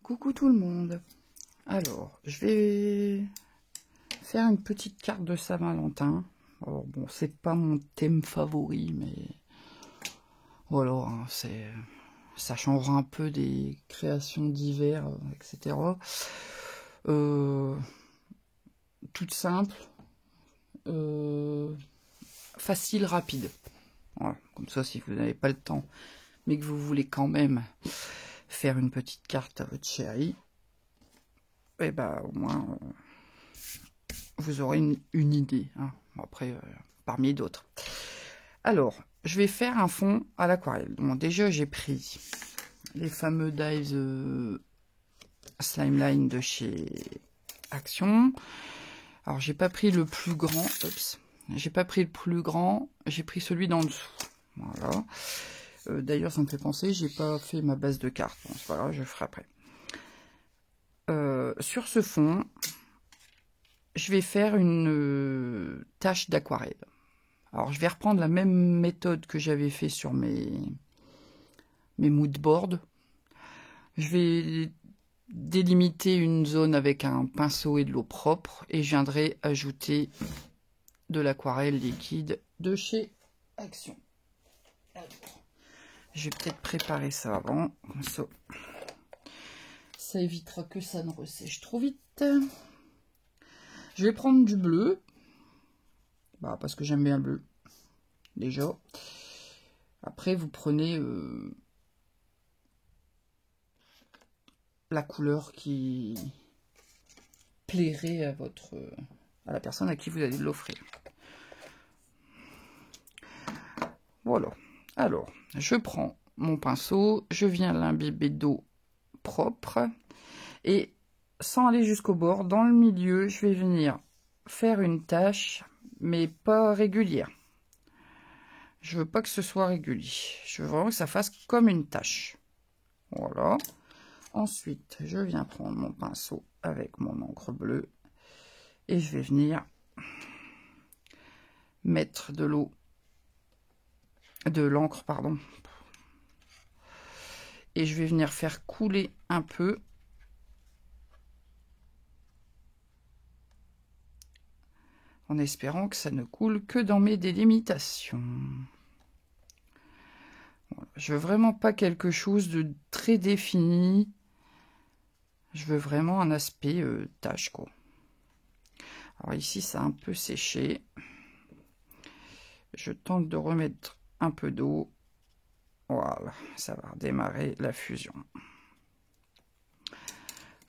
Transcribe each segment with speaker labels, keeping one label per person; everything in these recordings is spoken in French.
Speaker 1: Coucou tout le monde. Alors, je vais faire une petite carte de Saint-Valentin. Alors bon, c'est pas mon thème favori, mais voilà, hein, ça changera un peu des créations d'hiver, etc. Toute simple, facile, rapide. Voilà, comme ça, si vous n'avez pas le temps, mais que vous voulez quand même faire une petite carte à votre chérie, et ben au moins vous aurez une idée, hein. Après parmi d'autres. Alors je vais faire un fond à l'aquarelle. Bon, déjà j'ai pris les fameux dies Slimeline de chez Action. Alors j'ai pas pris le plus grand, j'ai pas pris le plus grand, j'ai pris celui d'en dessous. Voilà. D'ailleurs, ça me fait penser, j'ai pas fait ma base de cartes. Bon, c'est pas grave, je le ferai après. Sur ce fond, je vais faire une tache d'aquarelle. Alors, je vais reprendre la même méthode que j'avais fait sur mes mood boards. Je vais délimiter une zone avec un pinceau et de l'eau propre et je viendrai ajouter de l'aquarelle liquide de chez Action. Alors, je vais peut-être préparer ça avant, comme ça évitera que ça ne ressèche trop vite. Je vais prendre du bleu, parce que j'aime bien le bleu, déjà. Après, vous prenez la couleur qui plairait à la personne à qui vous allez l'offrir. Voilà. Alors, je prends mon pinceau, je viens l'imbiber d'eau propre et sans aller jusqu'au bord, dans le milieu, je vais venir faire une tache, mais pas régulière. Je veux pas que ce soit régulier. Je veux vraiment que ça fasse comme une tache. Voilà. Ensuite, je viens prendre mon pinceau avec mon encre bleue et je vais venir mettre de l'encre, pardon. Et je vais venir faire couler un peu en espérant que ça ne coule que dans mes délimitations. Voilà. Je veux vraiment pas quelque chose de très défini. Je veux vraiment un aspect tache, quoi. Alors ici, ça a un peu séché. Je tente de remettre un peu d'eau. Voilà, ça va redémarrer la fusion.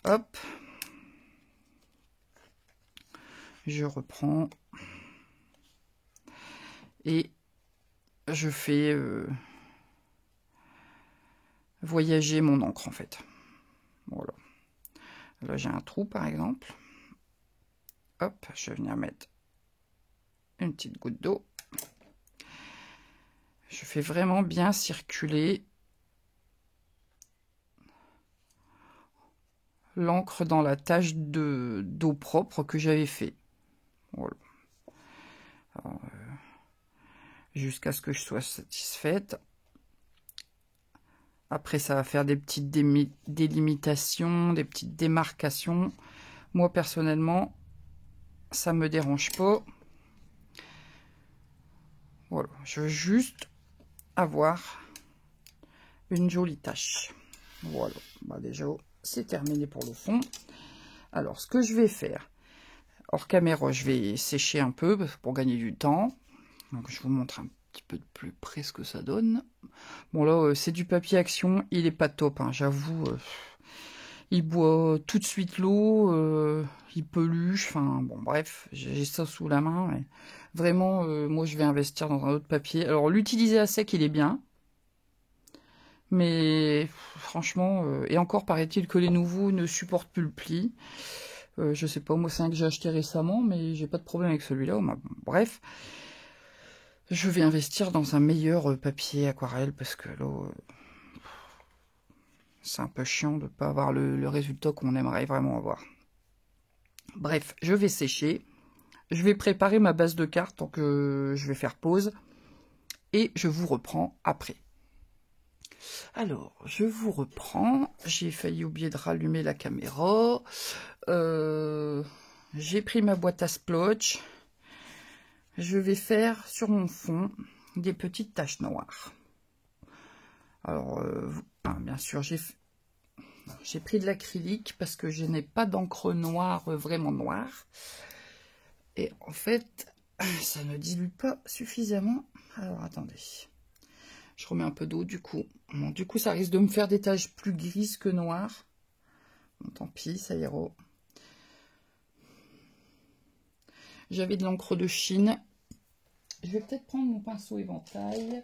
Speaker 1: Hop. Je reprends. Et je fais voyager mon encre, en fait. Voilà. Là, j'ai un trou, par exemple. Hop, je vais venir mettre une petite goutte d'eau. Je fais vraiment bien circuler l'encre dans la tache d'eau propre que j'avais fait. Voilà. Jusqu'à ce que je sois satisfaite. Après, ça va faire des petites délimitations, des petites démarcations. Moi, personnellement, ça me dérange pas. Voilà, je veux juste avoir une jolie tache. Voilà, déjà, c'est terminé pour le fond. Alors, ce que je vais faire, hors caméra, je vais sécher un peu pour gagner du temps. Donc, je vous montre un petit peu de plus près ce que ça donne. Bon, là, c'est du papier Action. Il est pas top, hein, j'avoue. Il boit tout de suite l'eau. Il peluche. Enfin, bon, bref, j'ai ça sous la main. Mais vraiment, moi, je vais investir dans un autre papier. Alors, l'utiliser à sec, il est bien. Mais franchement, et encore paraît-il que les nouveaux ne supportent plus le pli. Je sais pas, moi c'est un que j'ai acheté récemment, mais j'ai pas de problème avec celui-là. Bon, bref, je vais investir dans un meilleur papier aquarelle parce que là, c'est un peu chiant de pas avoir le résultat qu'on aimerait vraiment avoir. Bref, je vais sécher. Je vais préparer ma base de cartes, donc je vais faire pause et je vous reprends après. Alors, je vous reprends. J'ai failli oublier de rallumer la caméra. J'ai pris ma boîte à splotch. Je vais faire sur mon fond des petites taches noires. Alors, bien sûr, j'ai pris de l'acrylique parce que je n'ai pas d'encre noire, vraiment noire. Et en fait, ça ne dilue pas suffisamment. Alors, attendez. Je remets un peu d'eau du coup. Bon, du coup, ça risque de me faire des taches plus grises que noires. Bon, tant pis, ça ira. J'avais de l'encre de Chine. Je vais peut-être prendre mon pinceau éventail.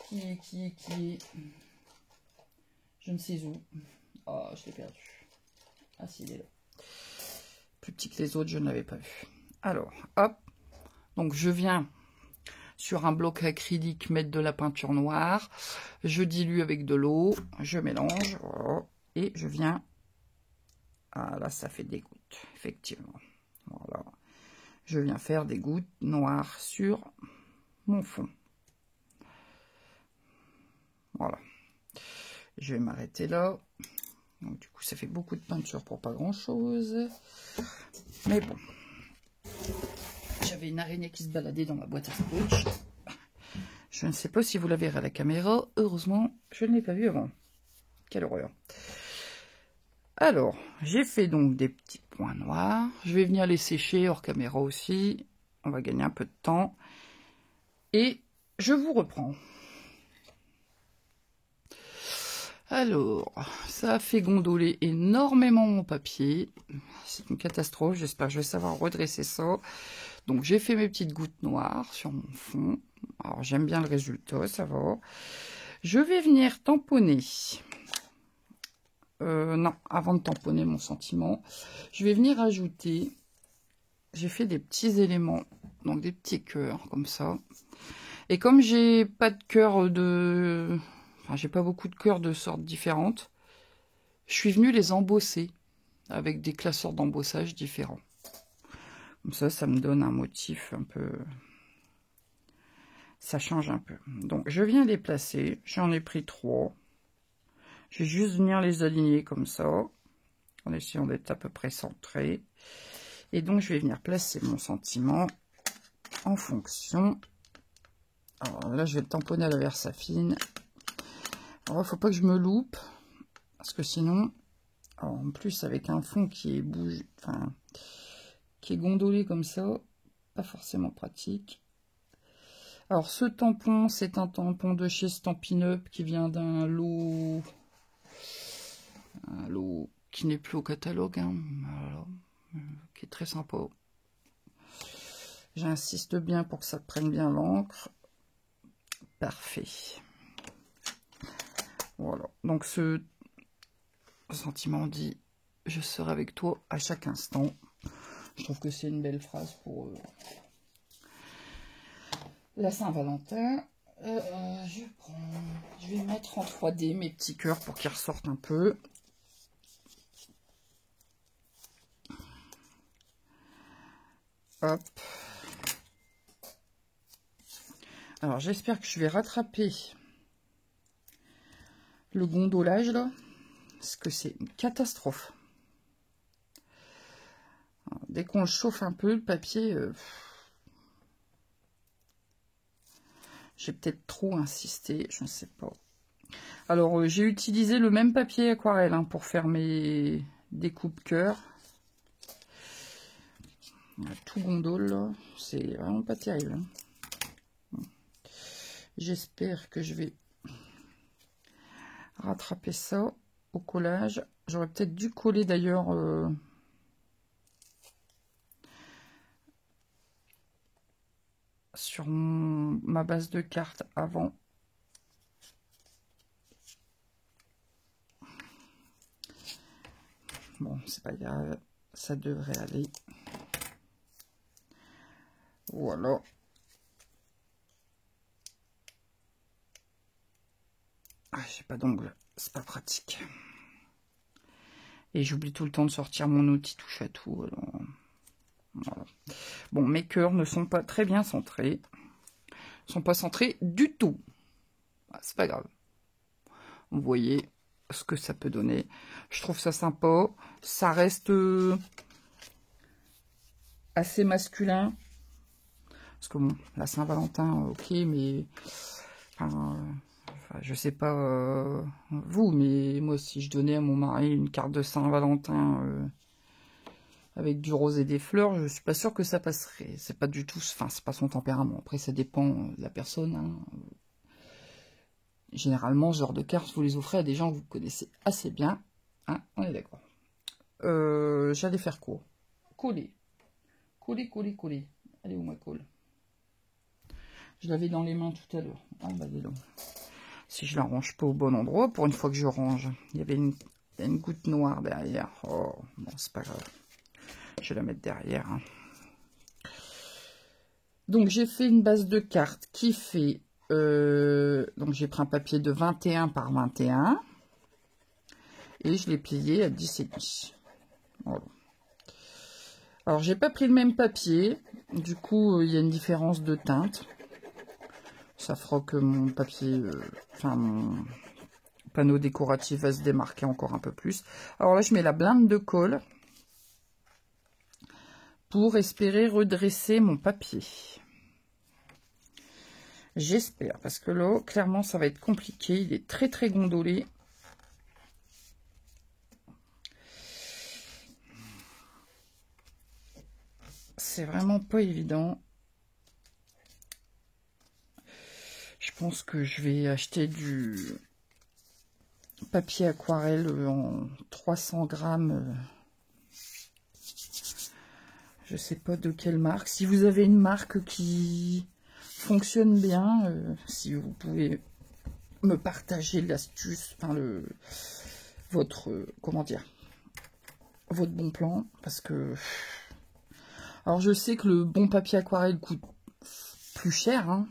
Speaker 1: Qui est... Je ne sais où. Oh, je l'ai perdu. Ah si, il est là. Plus petit que les autres, je ne l'avais pas vu. Alors, hop. Donc, je viens sur un bloc acrylique mettre de la peinture noire. Je dilue avec de l'eau. Je mélange. Voilà, et je viens... Ah, là, ça fait des gouttes, effectivement. Voilà. Je viens faire des gouttes noires sur mon fond. Voilà. Je vais m'arrêter là. Donc, du coup, ça fait beaucoup de peinture pour pas grand-chose. Mais bon. J'avais une araignée qui se baladait dans ma boîte à scotch. Je ne sais pas si vous la verrez à la caméra. Heureusement, je ne l'ai pas vue avant. Quelle horreur. Alors, j'ai fait donc des petits points noirs. Je vais venir les sécher hors caméra aussi. On va gagner un peu de temps. Et je vous reprends. Alors, ça a fait gondoler énormément mon papier. C'est une catastrophe. J'espère que je vais savoir redresser ça. Donc, j'ai fait mes petites gouttes noires sur mon fond. Alors, j'aime bien le résultat, ça va. Je vais venir tamponner. Non, avant de tamponner mon sentiment, je vais venir ajouter... J'ai fait des petits éléments, donc des petits cœurs, comme ça. Et comme j'ai pas de cœur de... Enfin, j'ai pas beaucoup de cœurs de sortes différentes, je suis venue les embosser avec des classeurs d'embossage différents. Comme ça me donne un motif un peu... Ça change un peu. Donc, je viens les placer. J'en ai pris 3. Je vais juste venir les aligner comme ça, en essayant d'être à peu près centré. Et donc, je vais venir placer mon sentiment en fonction. Alors là, je vais le tamponner à la Versafine. Alors, il ne faut pas que je me loupe, parce que sinon, alors, en plus, avec un fond qui est bougé, enfin, qui est gondolé comme ça, pas forcément pratique. Alors, ce tampon, c'est un tampon de chez Stampin' Up qui vient d'un lot... Un lot qui n'est plus au catalogue, hein, voilà, qui est très sympa. J'insiste bien pour que ça prenne bien l'encre. Parfait. Voilà. Donc ce sentiment dit « Je serai avec toi à chaque instant ». Je trouve que c'est une belle phrase pour la Saint-Valentin. Je vais mettre en 3D mes petits cœurs pour qu'ils ressortent un peu. Hop. Alors, j'espère que je vais rattraper le gondolage, là, parce que c'est une catastrophe. Alors, dès qu'on le chauffe un peu, le papier... j'ai peut-être trop insisté, je ne sais pas. Alors, j'ai utilisé le même papier aquarelle hein, pour faire mes découpes-cœurs. Tout gondole, là, c'est vraiment pas terrible. Hein. J'espère que je vais rattraper ça au collage. J'aurais peut-être dû coller d'ailleurs sur ma base de cartes avant. Bon, c'est pas grave, ça devrait aller. Voilà. Ah, j'ai pas d'ongle, c'est pas pratique. Et j'oublie tout le temps de sortir mon outil touche à tout. Alors... Voilà. Bon, mes cœurs ne sont pas très bien centrés. Ils sont pas centrés du tout. Ah, c'est pas grave. Vous voyez ce que ça peut donner. Je trouve ça sympa. Ça reste assez masculin. Parce que bon, la Saint-Valentin, ok, mais... je sais pas vous, mais moi, si je donnais à mon mari une carte de Saint-Valentin avec du rose et des fleurs, je suis pas sûre que ça passerait. C'est pas du tout... Enfin, c'est pas son tempérament. Après, ça dépend de la personne, hein. Généralement, ce genre de cartes, vous les offrez à des gens que vous connaissez assez bien. Hein, on est d'accord. J'allais faire quoi? Coller. Coller, coller, coller. Allez, où ma colle? Je l'avais dans les mains tout à l'heure. Ah bah dis donc. Si je la range pas au bon endroit, pour une fois que je range, il y avait une goutte noire derrière. Oh, bon, c'est pas grave. Je vais la mettre derrière. Hein. Donc, j'ai fait une base de cartes qui fait... donc, j'ai pris un papier de 21 par 21. Et je l'ai plié à 10,5. Voilà. Alors, j'ai pas pris le même papier. Du coup, il y a une différence de teinte. Ça fera que mon papier, enfin mon panneau décoratif va se démarquer encore un peu plus. Alors là, je mets la blinde de colle pour espérer redresser mon papier. J'espère, parce que là, clairement, ça va être compliqué. Il est très très gondolé. C'est vraiment pas évident. Je pense que je vais acheter du papier aquarelle en 300 grammes. Je sais pas de quelle marque. Si vous avez une marque qui fonctionne bien, si vous pouvez me partager l'astuce, enfin votre comment dire, votre bon plan, parce que alors je sais que le bon papier aquarelle coûte plus cher, hein.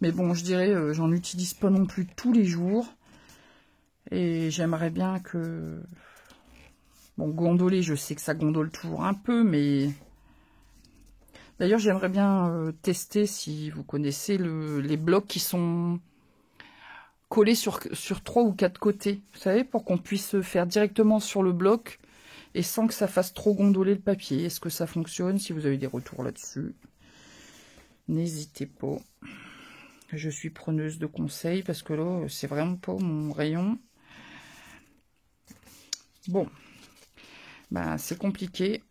Speaker 1: Mais bon, je dirais, j'en utilise pas non plus tous les jours. Et j'aimerais bien que... Bon, gondoler, je sais que ça gondole toujours un peu, mais... D'ailleurs, j'aimerais bien tester, si vous connaissez, les blocs qui sont collés sur 3 ou 4 côtés. Vous savez, pour qu'on puisse faire directement sur le bloc et sans que ça fasse trop gondoler le papier. Est-ce que ça fonctionne? Si vous avez des retours là-dessus, n'hésitez pas. Je suis preneuse de conseils parce que là, c'est vraiment pas mon rayon. Bon, ben c'est compliqué.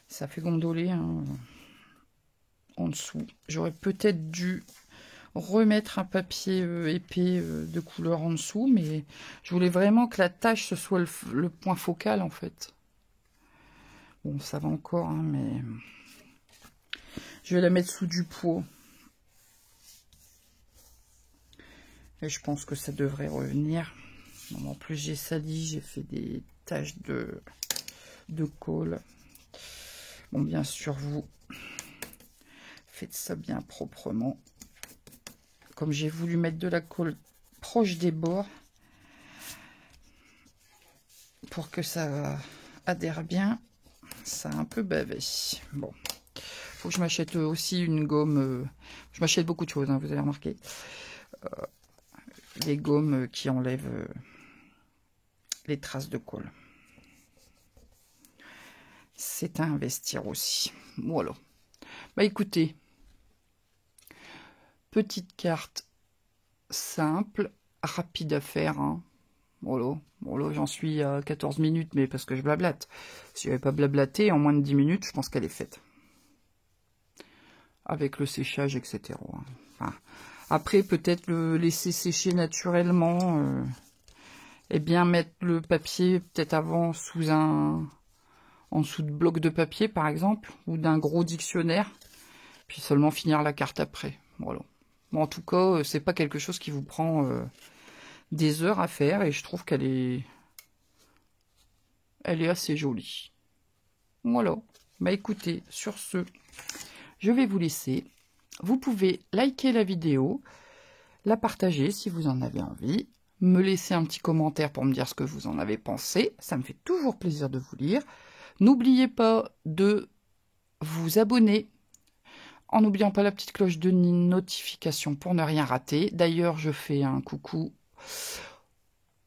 Speaker 1: Ça fait gondoler hein, en dessous. J'aurais peut-être dû remettre un papier épais de couleur en dessous, mais je voulais vraiment que la tâche ce soit le point focal en fait. Bon, ça va encore, hein, mais... Je vais la mettre sous du pot. Et je pense que ça devrait revenir. Bon, en plus, j'ai sali, j'ai fait des taches de colle. Bon, bien sûr, vous faites ça bien proprement. Comme j'ai voulu mettre de la colle proche des bords, pour que ça adhère bien, ça a un peu bavé. Bon. Faut que je m'achète aussi une gomme. Je m'achète beaucoup de choses, hein, vous avez remarqué. Les gommes qui enlèvent les traces de colle. C'est à investir aussi. Voilà. Bah écoutez, petite carte simple, rapide à faire. Hein. Voilà. Bon là, j'en suis à 14 minutes, mais parce que je blablate. Si je n'avais pas blablaté, en moins de 10 minutes, je pense qu'elle est faite. Avec le séchage, etc. Enfin, après, peut-être le laisser sécher naturellement et bien mettre le papier peut-être avant sous en dessous de bloc de papier, par exemple, ou d'un gros dictionnaire, puis seulement finir la carte après. Voilà. Bon, en tout cas, c'est pas quelque chose qui vous prend des heures à faire et je trouve qu'elle est assez jolie. Voilà. Bah écoutez, sur ce... Je vais vous laisser. Vous pouvez liker la vidéo, la partager si vous en avez envie, me laisser un petit commentaire pour me dire ce que vous en avez pensé. Ça me fait toujours plaisir de vous lire. N'oubliez pas de vous abonner en n'oubliant pas la petite cloche de notification pour ne rien rater. D'ailleurs, je fais un coucou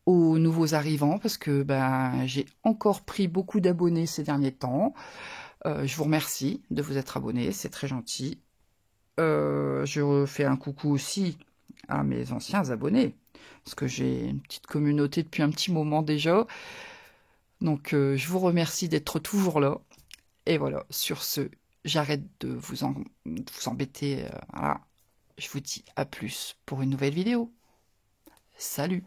Speaker 1: aux nouveaux arrivants parce que j'ai encore pris beaucoup d'abonnés ces derniers temps. Je vous remercie de vous être abonnés, c'est très gentil. Je fais un coucou aussi à mes anciens abonnés parce que j'ai une petite communauté depuis un petit moment déjà. Donc je vous remercie d'être toujours là. Et voilà, sur ce, j'arrête de vous embêter. Voilà. Je vous dis à plus pour une nouvelle vidéo. Salut!